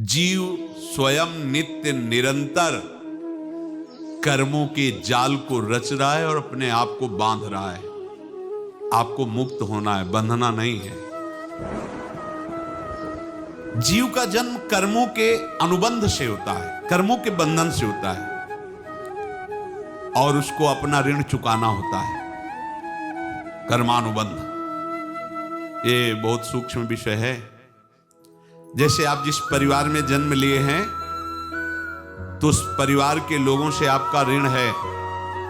जीव स्वयं नित्य निरंतर कर्मों के जाल को रच रहा है और अपने आप को बांध रहा है। आपको मुक्त होना है, बंधना नहीं है। जीव का जन्म कर्मों के अनुबंध से होता है, कर्मों के बंधन से होता है, और उसको अपना ऋण चुकाना होता है। कर्मानुबंध ये बहुत सूक्ष्म विषय है। जैसे आप जिस परिवार में जन्म लिए हैं तो उस परिवार के लोगों से आपका ऋण है,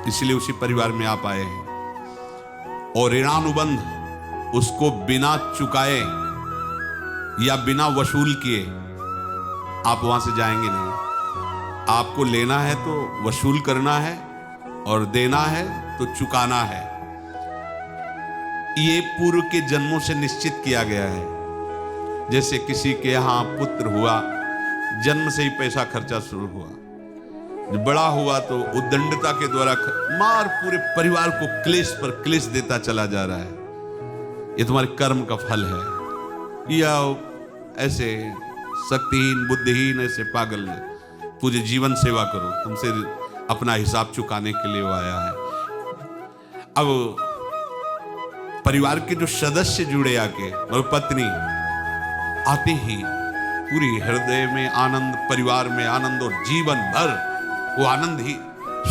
इसलिए उसी परिवार में आप आए हैं। और ऋणानुबंध उसको बिना चुकाए या बिना वसूल किए आप वहां से जाएंगे नहीं। आपको लेना है तो वसूल करना है और देना है तो चुकाना है। ये पूर्व के जन्मों से निश्चित किया गया है। जैसे किसी के यहां पुत्र हुआ, जन्म से ही पैसा खर्चा शुरू हुआ, जब बड़ा हुआ तो उद्दंडता के द्वारा मार पूरे परिवार को क्लेश पर क्लेश देता चला जा रहा है। ये तुम्हारे कर्म का फल है। या ऐसे शक्तिहीन बुद्धिहीन ऐसे पागल पूरे जीवन सेवा करो, तुमसे अपना हिसाब चुकाने के लिए वो आया है। अब परिवार के जो सदस्य जुड़े आके और पत्नी आते ही पूरी हृदय में आनंद, परिवार में आनंद, और जीवन भर वो आनंद ही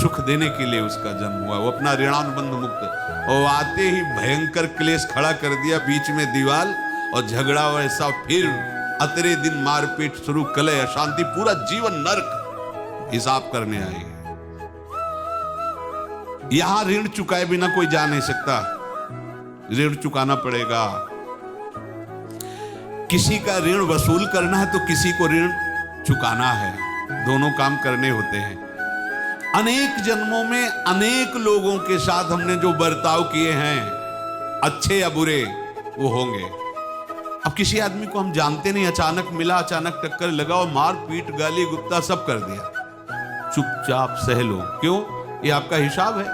सुख देने के लिए उसका जन्म हुआ। वो अपना ऋणानुबंध मुक्त, और आते ही भयंकर क्लेश खड़ा कर दिया, बीच में दीवार और झगड़ा वैसा, फिर अतरे दिन मारपीट शुरू, कलह अशांति, पूरा जीवन नरक हिसाब करने आए। यहां ऋण चुकाए बिना कोई जा नहीं सकता, ऋण चुकाना पड़ेगा। किसी का ऋण वसूल करना है तो किसी को ऋण चुकाना है, दोनों काम करने होते हैं। अनेक जन्मों में अनेक लोगों के साथ हमने जो बर्ताव किए हैं, अच्छे या बुरे, वो होंगे। अब किसी आदमी को हम जानते नहीं, अचानक मिला, अचानक टक्कर लगा और मार पीट गाली गुप्ता सब कर दिया, चुपचाप सह लो। क्यों? ये आपका हिसाब है,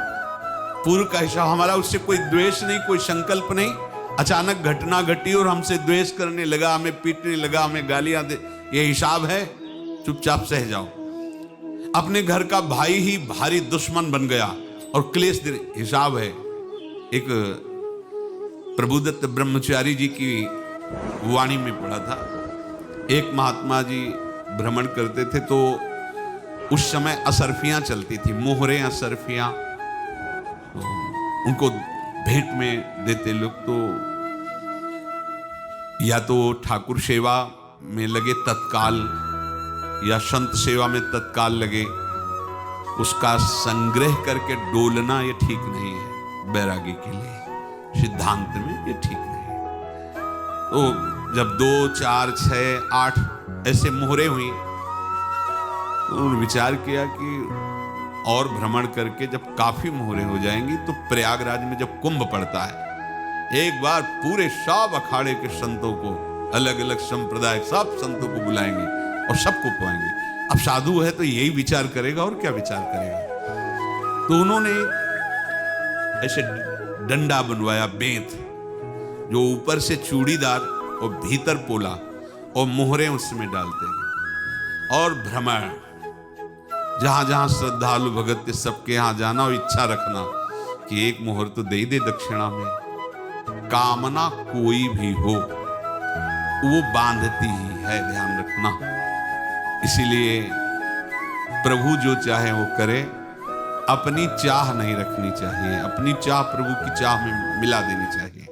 पूर्व का हिसाब। हमारा उससे कोई द्वेष नहीं, कोई संकल्प नहीं। अचानक घटना घटी और हमसे द्वेष करने लगा, हमें पीटने लगा, हमें गालियां दे, ये हिसाब है, चुपचाप सह जाओ। अपने घर का भाई ही भारी दुश्मन बन गया और क्लेश दे, हिसाब है। एक प्रभुदत्त ब्रह्मचारी जी की वाणी में पढ़ा था, एक महात्मा जी भ्रमण करते थे तो उस समय असरफियां चलती थी, मोहरे असरफियां, उनको भेंट में देते लोग। तो या तो ठाकुर सेवा में लगे तत्काल, या संत सेवा में तत्काल लगे, उसका संग्रह करके डोलना ये ठीक नहीं है बैरागी के लिए, सिद्धांत में ये ठीक नहीं है। तो जब 2, 4, 6, 8 ऐसे मोहरे हुई तो उन्होंने विचार किया कि और भ्रमण करके जब काफी मोहरे हो जाएंगी तो प्रयागराज में जब कुंभ पड़ता है, एक बार पूरे सब अखाड़े के संतों को, अलग अलग संप्रदाय, सब संतों को बुलाएंगे और सबको पाएंगे। अब साधु है तो यही विचार करेगा, और क्या विचार करेगा। तो उन्होंने ऐसे डंडा बनवाया, बेंत, जो ऊपर से चूड़ीदार और भीतर पोला, और मोहरे उसमें डालते हैं, और भ्रमण, जहां जहां श्रद्धालु भगत सबके यहां जाना और इच्छा रखना कि एक मोहर तो दे दे दक्षिणा में। कामना कोई भी हो वो बांधती ही है, ध्यान रखना। इसीलिए प्रभु जो चाहे वो करे, अपनी चाह नहीं रखनी चाहिए, अपनी चाह प्रभु की चाह में मिला देनी चाहिए।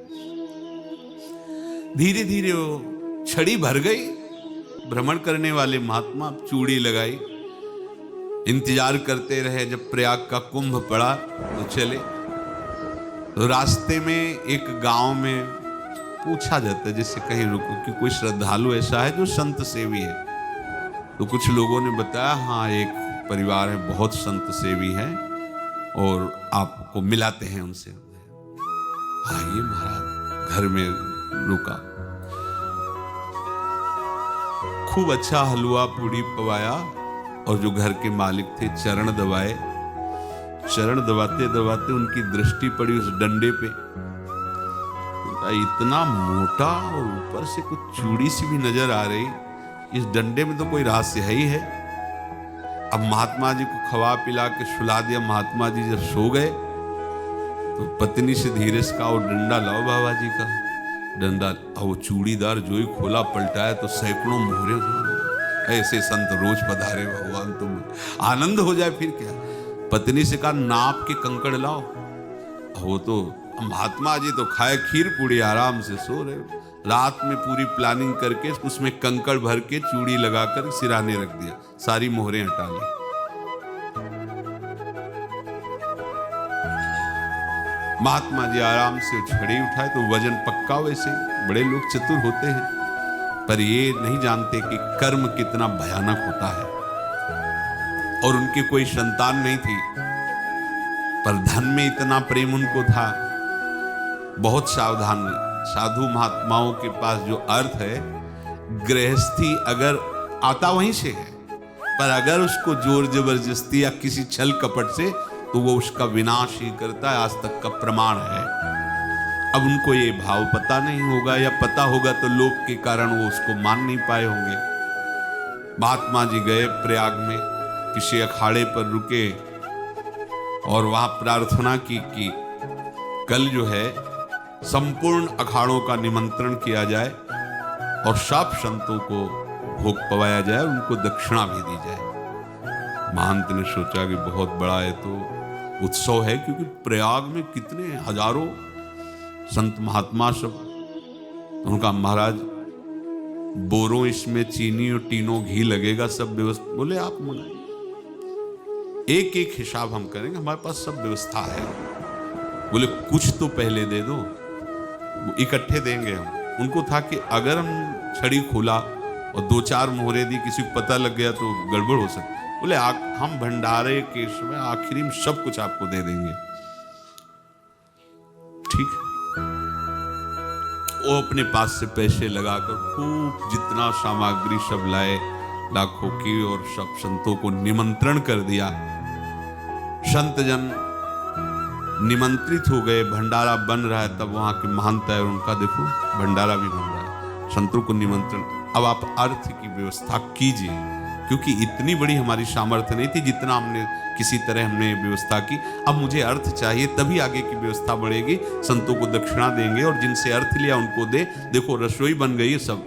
धीरे धीरे वो छड़ी भर गई, भ्रमण करने वाले महात्मा चूड़ी लगाई, इंतजार करते रहे। जब प्रयाग का कुंभ पड़ा तो चले। तो रास्ते में एक गांव में पूछा जाता है, जिससे कहीं रुको कि कोई श्रद्धालु ऐसा है जो संत सेवी है। तो कुछ लोगों ने बताया, हाँ एक परिवार है, बहुत संत सेवी है, और आपको मिलाते हैं उनसे। आइए महाराज, घर में रुका, खूब अच्छा हलवा पूड़ी पवाया, और जो घर के मालिक थे चरण दबाए। चरण दबाते दबाते उनकी दृष्टि पड़ी उस डंडे पे, इतना मोटा और ऊपर से कुछ चूड़ी सी भी नजर आ रही। इस डंडे में तो कोई रहस्य है ही है। अब महात्मा जी को खवा पिला के सुला दिया। महात्मा जी जब सो गए तो पत्नी से धीरे से कहा, वो डंडा लाओ बाबा जी का डंडा। वो चूड़ीदार जो ही खोला पलटाया तो सैकड़ों मोहरे। ऐसे संत रोज पधारे भगवान, तुम आनंद हो जाए फिर क्या। पत्नी से कहा, नाप के कंकड़ लाओ। वो तो महात्मा जी तो खाए खीर पूड़ी, आराम से सो रहे। रात में पूरी प्लानिंग करके उसमें कंकड़ भर के चूड़ी लगाकर सिराने रख दिया, सारी मोहरें हटा ली। महात्मा जी आराम से छड़ी उठाए तो वजन पक्का। वैसे बड़े लोग चतुर होते हैं, पर ये नहीं जानते कि कर्म कितना भयानक होता है। और उनकी कोई संतान नहीं थी, पर धन में इतना प्रेम उनको था। बहुत सावधान साधु महात्माओं के पास जो अर्थ है, गृहस्थी अगर आता वहीं से है, पर अगर उसको जोर जबरदस्ती या किसी छल कपट से, तो वो उसका विनाश ही करता है। आज तक का प्रमाण है। अब उनको ये भाव पता नहीं होगा, या पता होगा तो लोभ के कारण वो उसको मान नहीं पाए होंगे। महात्मा जी गए प्रयाग में, किसी अखाड़े पर रुके और वहां प्रार्थना की कि कल जो है संपूर्ण अखाड़ों का निमंत्रण किया जाए और सब संतों को भोग पवाया जाए, उनको दक्षिणा भी दी जाए। महंत ने सोचा कि बहुत बड़ा है तो उत्सव है, क्योंकि प्रयाग में कितने हजारों संत महात्मा सब। उनका महाराज बोरों इसमें चीनी और टीनों घी लगेगा, सब व्यवस्था। बोले आप मंगाइए, एक एक हिसाब हम करेंगे, हमारे पास सब व्यवस्था है। बोले कुछ तो पहले दे दो, इकट्ठे देंगे हम। उनको था कि अगर हम छड़ी खोला और 2-4 मोहरे दी, किसी को पता लग गया तो गड़बड़ हो सकती। बोले हम भंडारे के समय आखिरी में सब कुछ आपको दे देंगे। ठीक। वो अपने पास से पैसे लगाकर खूब जितना सामग्री सब लाए, लाखों की, और सब संतों को निमंत्रण कर दिया। संत जन निमंत्रित हो गए, भंडारा बन रहा है। तब वहां के महंत है, उनका देखो भंडारा भी बन रहा है, संतों को निमंत्रण। अब आप अर्थ की व्यवस्था कीजिए, क्योंकि इतनी बड़ी हमारी सामर्थ्य नहीं थी जितना हमने किसी तरह हमने व्यवस्था की। अब मुझे अर्थ चाहिए, तभी आगे की व्यवस्था बढ़ेगी। संतों को दक्षिणा देंगे और जिनसे अर्थ लिया उनको दे। देखो रसोई बन गई है सब।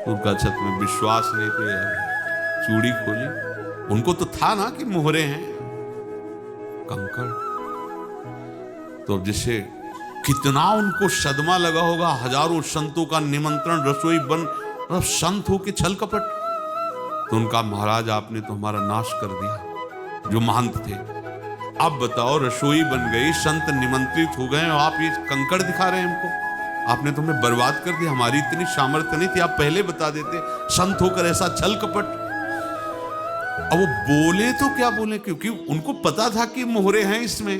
उनका छत में विश्वास नहीं तो यार, चूड़ी खोली। उनको तो था ना कि मोहरे हैं, कंकड़। तो जैसे कितना उनको सदमा लगा होगा। हजारों संतों का निमंत्रण, रसोई बन, संत हो के छल कपट। तो उनका महाराज आपने तो हमारा नाश कर दिया, जो महंत थे। अब बताओ, रसोई बन गई, संत निमंत्रित हो गए, और आप ये कंकड़ दिखा रहे हैं हमको। आपने तो हमें बर्बाद कर दिया। हमारी इतनी सामर्थ्य नहीं थी, आप पहले बता देते। संत होकर ऐसा छल कपट। अब वो बोले तो क्या बोले, क्योंकि उनको पता था कि मोहरे हैं इसमें।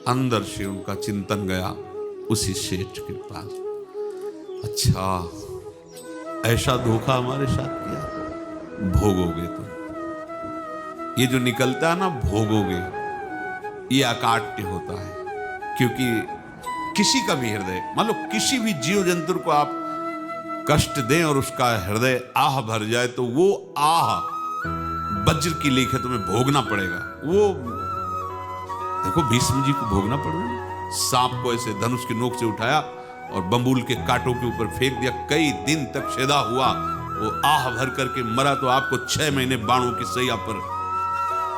अंदर से उनका चिंतन गया उसी सेठ के पास। अच्छा, ऐसा धोखा हमारे साथ किया, भोगोगे तुम। ये जो निकलता है ना, भोगोगे, ये अकाट्य होता है। क्योंकि किसी का भी हृदय, मान लो किसी भी जीव जंतु को आप कष्ट दें और उसका हृदय आह भर जाए, तो वो आह वज्र की लेख है, तुम्हें भोगना पड़ेगा। वो देखो भीष्म जी को भोगना पड़ रहा। सांप को ऐसे धनुष की नोक से उठाया और बंबूल के कांटों के ऊपर फेंक दिया। कई दिन तक शेदा हुआ, वो आह भर करके मरा। तो आपको 6 महीने बाणों की सैया पर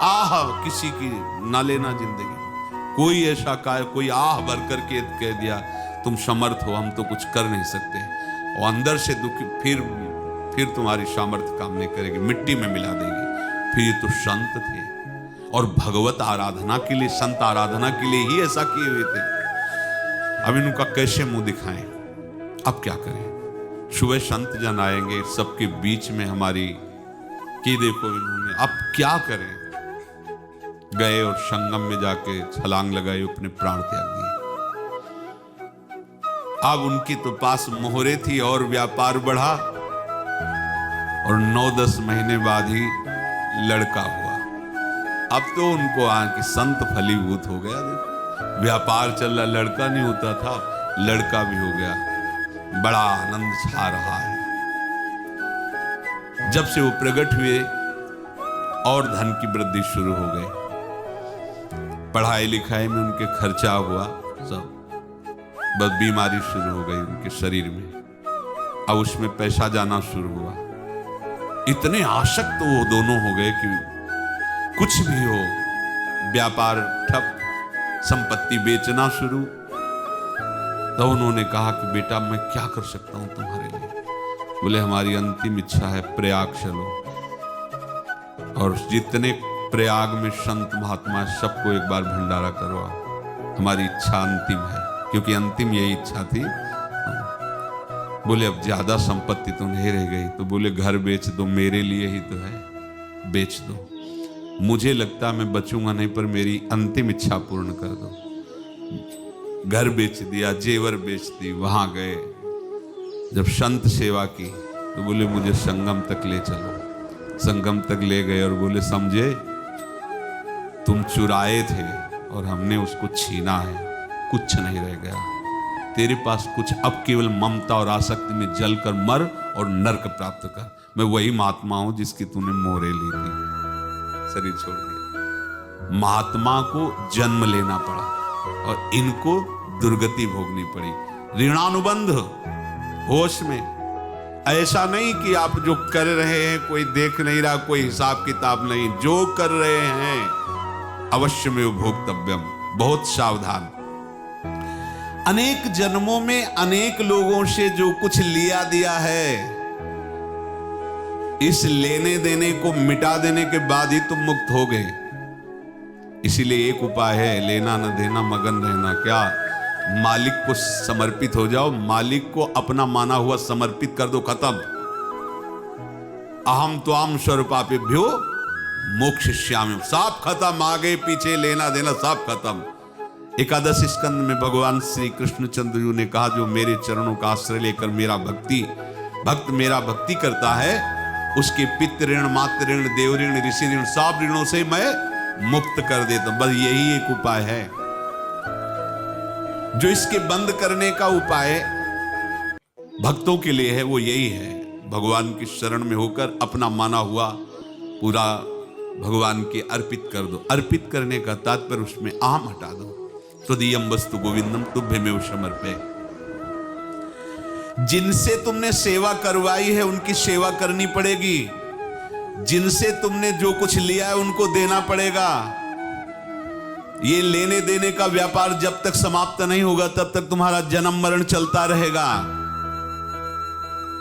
आह किसी की ना लेना जिंदगी। कोई ऐसा कोई आह भर करके कह दिया तुम समर्थ हो, हम तो कुछ कर नहीं सकते। और अंदर से दुखी, फिर तुम्हारी सामर्थ्य काम नहीं करेगी, मिट्टी में मिला देगी। फिर ये तो संत थे और भगवत आराधना के लिए, संत आराधना के लिए ही ऐसा किए हुए थे। अब इनका कैसे मुंह दिखाएं, अब क्या करें। सुबह संत जन आएंगे, सबके बीच में हमारी कि देखो इन्होंने, अब क्या करें। गए और संगम में जाके छलांग लगाई, अपने प्राण त्याग दिए। अब उनकी तो पास मोहरे थी और व्यापार बढ़ा, और 9-10 महीने बाद ही लड़का हुआ। अब तो उनको आके संत फलीभूत हो गया। देखो व्यापार चल रहा, लड़का नहीं होता था, लड़का भी हो गया। बड़ा आनंद छा रहा है। जब से वो प्रकट हुए और धन की वृद्धि शुरू हो गई, पढ़ाई लिखाई में उनके खर्चा हुआ सब, बस बीमारी शुरू हो गई उनके शरीर में, अब उसमें पैसा जाना शुरू हुआ। इतने आसक्त वो दोनों हो गए कि कुछ भी हो, व्यापार ठप, संपत्ति बेचना शुरू। तो उन्होंने कहा कि बेटा मैं क्या कर सकता हूं तुम्हारे लिए? बोले हमारी अंतिम इच्छा है प्रयाग चलो, और जितने प्रयाग में संत महात्मा सबको एक बार भंडारा करो, हमारी इच्छा अंतिम है, क्योंकि अंतिम यही इच्छा थी। बोले अब ज्यादा संपत्ति तो नहीं रह गई, तो बोले घर बेच दो, मेरे लिए ही तो है, बेच दो, मुझे लगता मैं बचूंगा नहीं, पर मेरी अंतिम इच्छा पूर्ण कर दो। घर बेच दिया, जेवर बेच दी, वहां गए, जब संत सेवा की तो बोले मुझे संगम तक ले चलो। संगम तक ले गए और बोले समझे तुम चुराए थे और हमने उसको छीना है, कुछ नहीं रह गया तेरे पास कुछ, अब केवल ममता और आसक्ति में जलकर मर और नरक प्राप्त कर। मैं वही महात्मा हूं जिसकी तूने मोहरे ली थी, शरीर छोड़ दिया। महात्मा को जन्म लेना पड़ा और इनको दुर्गति भोगनी पड़ी। ऋणानुबंध होश में, ऐसा नहीं कि आप जो कर रहे हैं कोई देख नहीं रहा, कोई हिसाब किताब नहीं, जो कर रहे हैं अवश्य में भोक्तव्यम, बहुत सावधान। अनेक जन्मों में अनेक लोगों से जो कुछ लिया दिया है, इस लेने देने को मिटा देने के बाद ही तुम मुक्त हो गए। इसीलिए एक उपाय है, लेना न देना मगन रहना। क्या? मालिक को समर्पित हो जाओ, मालिक को अपना माना हुआ समर्पित कर दो, खत्म। अहम त्वाम स्वरूपापेभ्यो मोक्षयिष्यामि, सब खत्म, आगे पीछे लेना देना सब खत्म। एकादश स्कंद में भगवान श्री कृष्णचंद्र जी ने कहा जो मेरे चरणों का आश्रय लेकर भक्त मेरा भक्ति करता है, उसके पितृ ऋण, मातृ ऋण, देव ऋण, ऋषि ऋण, सब ऋणों से मैं मुक्त कर देता हूं। बस यही एक उपाय है जो इसके बंद करने का उपाय भक्तों के लिए है, वो यही है, भगवान की शरण में होकर अपना माना हुआ पूरा भगवान के अर्पित कर दो। अर्पित करने का तात्पर्य उसमें अहम हटा दो। त्वदीयं वस्तु गोविंदम तुभ्यमेव समर्पये। जिनसे तुमने सेवा करवाई है उनकी सेवा करनी पड़ेगी, जिनसे तुमने जो कुछ लिया है उनको देना पड़ेगा। ये लेने देने का व्यापार जब तक समाप्त नहीं होगा तब तक तुम्हारा जन्म मरण चलता रहेगा।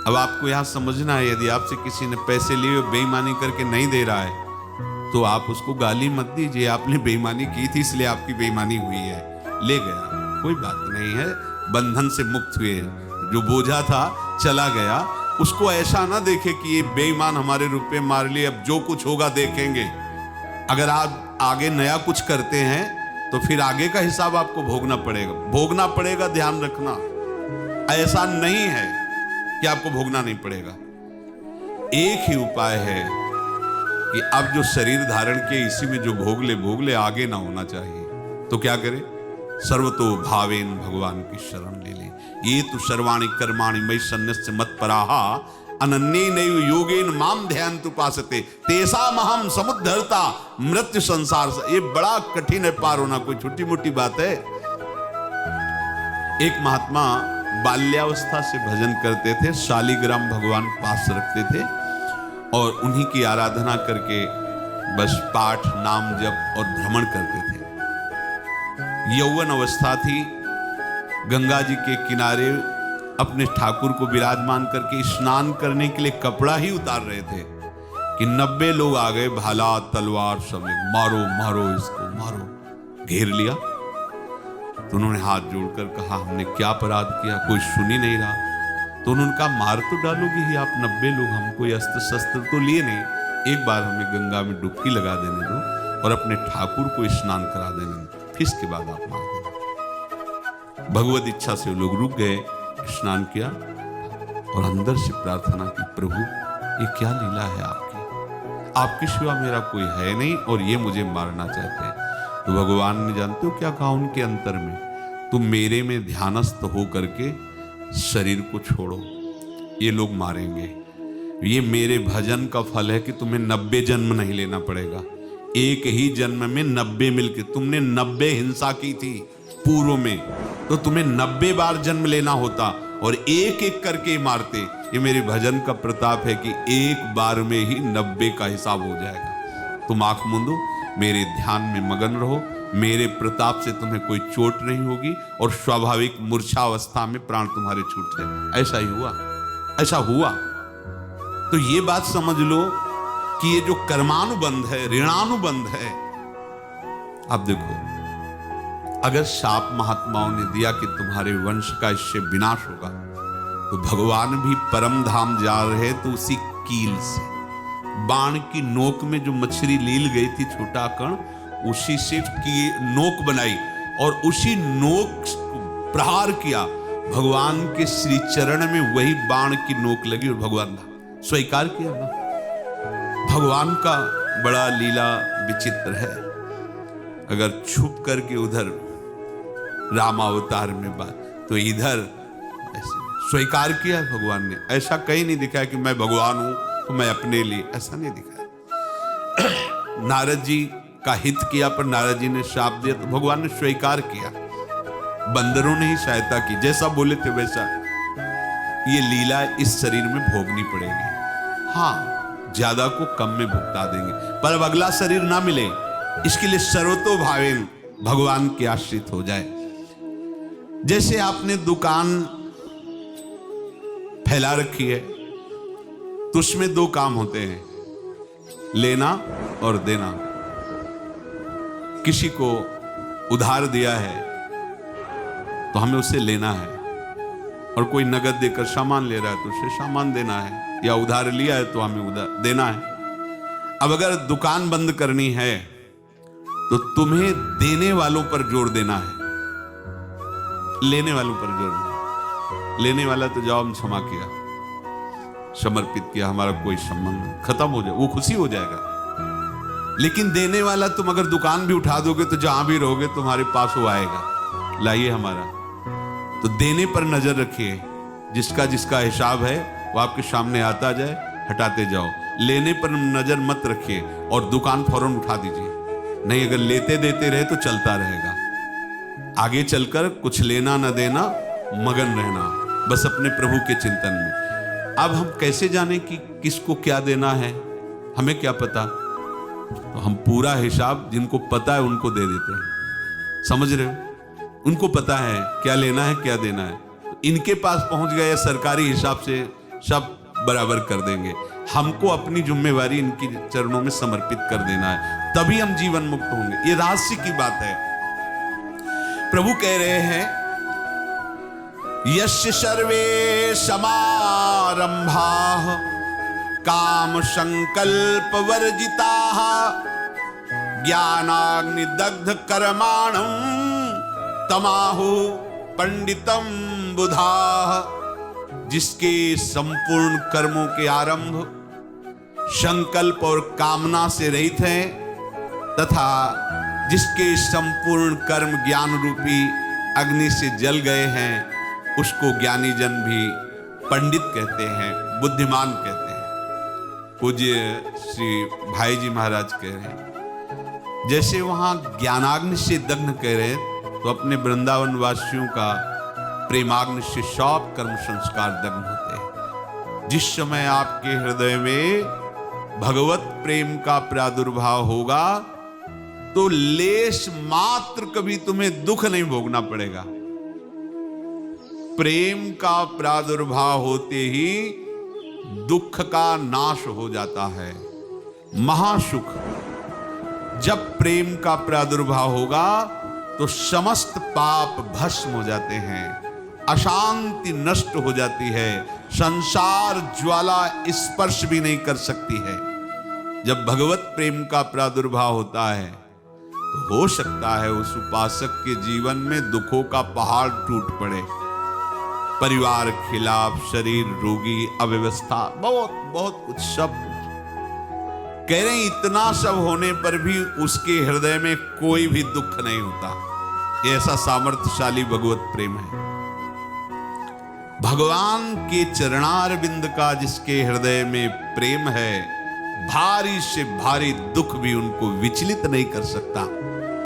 अब आपको यहां समझना है, यदि आपसे किसी ने पैसे लिए बेईमानी करके नहीं दे रहा है तो आप उसको गाली मत दीजिए, आपने बेईमानी की थी इसलिए आपकी बेईमानी हुई है, ले गया, कोई बात नहीं है, बंधन से मुक्त हुए, जो बोझा था चला गया। उसको ऐसा ना देखे कि ये बेईमान हमारे रुपए मार लिए, अब जो कुछ होगा देखेंगे। अगर आप आगे नया कुछ करते हैं तो फिर आगे का हिसाब आपको भोगना पड़ेगा, ध्यान रखना। ऐसा नहीं है कि आपको भोगना नहीं पड़ेगा। एक ही उपाय है कि अब जो शरीर धारण किए इसी में जो भोग ले, आगे ना होना चाहिए। तो क्या करे? सर्वतो भावेन भगवान की शरण ले ले। ये तो सर्वाणि कर्माणि मयि सन्न्यस्य मत्पराहा अनन्येनैव योगेन माम ध्यायन्तु उपासते तेषामहं समुद्धर्ता मृत्यु संसार से। ये बड़ा कठिन है पार होना, कोई छोटी मोटी बात है। एक महात्मा बाल्यावस्था से भजन करते थे, शालिग्राम भगवान पास रखते थे और उन्हीं की आराधना करके बस पाठ, नाम, जप और भ्रमण करते थे। यौवन अवस्था थी, गंगा जी के किनारे अपने ठाकुर को विराजमान करके स्नान करने के लिए कपड़ा ही उतार रहे थे कि 90 लोग आ गए, भाला तलवार सब, मारो मारो इसको मारो, घेर लिया। तो उन्होंने हाथ जोड़कर कहा हमने क्या अपराध किया, कोई सुन ही नहीं रहा। तो उन्होंने कहा मार तो डालोगे ही आप 90 लोग, हम कोई अस्त्र शस्त्र तो लिए नहीं, एक बार हमें गंगा में डुबकी लगा देने दो और अपने ठाकुर को स्नान करा देने दो, फिर इसके बाद आप मार देना। भगवत इच्छा से लोग रुक गए, स्नान किया और अंदर से प्रार्थना की, प्रभु ये क्या लीला है आपकी सिवा मेरा कोई है नहीं और ये मुझे मारना चाहते हैं। तो भगवान ने जानते हो क्या कहा उनके अंतर में, तुम मेरे में ध्यानस्थ हो करके शरीर को छोड़ो, ये लोग मारेंगे। ये मेरे भजन का फल है कि तुम्हें 90 जन्म नहीं लेना पड़ेगा। एक ही जन्म में 90 मिलके, तुमने 90 हिंसा की थी पूर्व में, तो तुम्हें 90 बार जन्म लेना होता और एक एक करके मारते। ये मेरे भजन का प्रताप है कि एक बार में ही 90 का हिसाब हो जाएगा। तुम आंख मूंदो, मेरे ध्यान में मगन रहो, मेरे प्रताप से तुम्हें कोई चोट नहीं होगी और स्वाभाविक मूर्छावस्था में प्राण तुम्हारे छूट जाए। ऐसा ही हुआ, ऐसा हुआ। तो ये बात समझ लो कि ये जो कर्मानुबंध है, ऋणानुबंध है। अब देखो, अगर शाप महात्माओं ने दिया कि तुम्हारे वंश का इससे विनाश होगा, तो भगवान भी परम धाम जा रहे तो उसी कील से, बाण की नोक में जो मछली लील गई थी छोटा कण, उसी से की नोक बनाई और उसी नोक प्रहार किया। भगवान के श्री चरण में वही बाण की नोक लगी और भगवान स्वीकार किया ना। भगवान का बड़ा लीला विचित्र है। अगर छुप करके उधर रामावतार में बात, तो इधर ऐसे स्वीकार किया भगवान ने। ऐसा कहीं नहीं दिखाया कि मैं भगवान हूं तो मैं अपने लिए, ऐसा नहीं दिखाया। नारद जी का हित किया पर नारद जी ने शाप दिया तो भगवान ने स्वीकार किया। बंदरों ने ही सहायता की, जैसा बोले थे वैसा। ये लीला इस शरीर में भोगनी पड़ेगी। हाँ, ज्यादा को कम में भुगता देंगे, पर अब अगला शरीर ना मिले, इसके लिए सर्वतो भावेन भगवान के आश्रित हो जाए। जैसे आपने दुकान फैला रखी है तो उसमें दो काम होते हैं, लेना और देना। किसी को उधार दिया है तो हमें उसे लेना है, और कोई नगद देकर सामान ले रहा है तो उसे सामान देना है, या उधार लिया है तो हमें उधार देना है। अब अगर दुकान बंद करनी है तो तुम्हें देने वालों पर जोर देना है, लेने वालों पर जोर नहीं। लेने वाला तो जवाब क्षमा किया, समर्पित किया, हमारा कोई संबंध खत्म हो जाए, वो खुशी हो जाएगा। लेकिन देने वाला, तुम अगर दुकान भी उठा दोगे तो जहां भी रहोगे तुम्हारे पास वो आएगा, लाइए हमारा। तो देने पर नजर रखिए, जिसका जिसका हिसाब है वो आपके सामने आता जाए, हटाते जाओ। लेने पर नजर मत रखिए और दुकान फौरन उठा दीजिए, नहीं अगर लेते देते रहे तो चलता रहेगा। आगे चलकर कुछ लेना न देना, मगन रहना बस अपने प्रभु के चिंतन में। अब हम कैसे जाने कि किसको क्या देना है, हमें क्या पता? तो हम पूरा हिसाब जिनको पता है उनको दे देते हैं, समझ रहे हो? उनको पता है क्या लेना है क्या देना है, तो इनके पास पहुंच गए, सरकारी हिसाब से सब बराबर कर देंगे। हमको अपनी जिम्मेवारी इनकी चरणों में समर्पित कर देना है, तभी हम जीवन मुक्त होंगे। ये रहस्य की बात है। प्रभु कह रहे हैं, यस्य सर्वे समारंभाः काम संकल्प वर्जिताः ज्ञानाग्नि दग्ध कर्माणं तमाहु पंडितम बुधाः। जिसके संपूर्ण कर्मों के आरंभ संकल्प और कामना से रहित हैं, तथा जिसके संपूर्ण कर्म ज्ञान रूपी अग्नि से जल गए हैं, उसको ज्ञानी जन भी पंडित कहते हैं, बुद्धिमान कहते हैं। पूज्य श्री भाई जी महाराज कह रहे हैं, जैसे वहां ज्ञानाग्नि से दग्ध कह रहे हैं, तो अपने वृंदावन वासियों का प्रेमाग्नि से सब कर्म संस्कार दग्ध होते हैं। जिस समय आपके हृदय में भगवत प्रेम का प्रादुर्भाव होगा तो लेश मात्र कभी तुम्हें दुख नहीं भोगना पड़ेगा। प्रेम का प्रादुर्भाव होते ही दुख का नाश हो जाता है, महासुख। जब प्रेम का प्रादुर्भाव होगा तो समस्त पाप भस्म हो जाते हैं, अशांति नष्ट हो जाती है, संसार ज्वाला स्पर्श भी नहीं कर सकती है। जब भगवत प्रेम का प्रादुर्भाव होता है तो हो सकता है उस उपासक के जीवन में दुखों का पहाड़ टूट पड़े, परिवार खिलाफ, शरीर रोगी, अव्यवस्था, बहुत बहुत कुछ सब कह रहे हैं। इतना सब होने पर भी उसके हृदय में कोई भी दुख नहीं होता। ऐसा सामर्थ्यशाली भगवत प्रेम है। भगवान के चरणार बिंद का जिसके हृदय में प्रेम है, भारी से भारी दुख भी उनको विचलित नहीं कर सकता।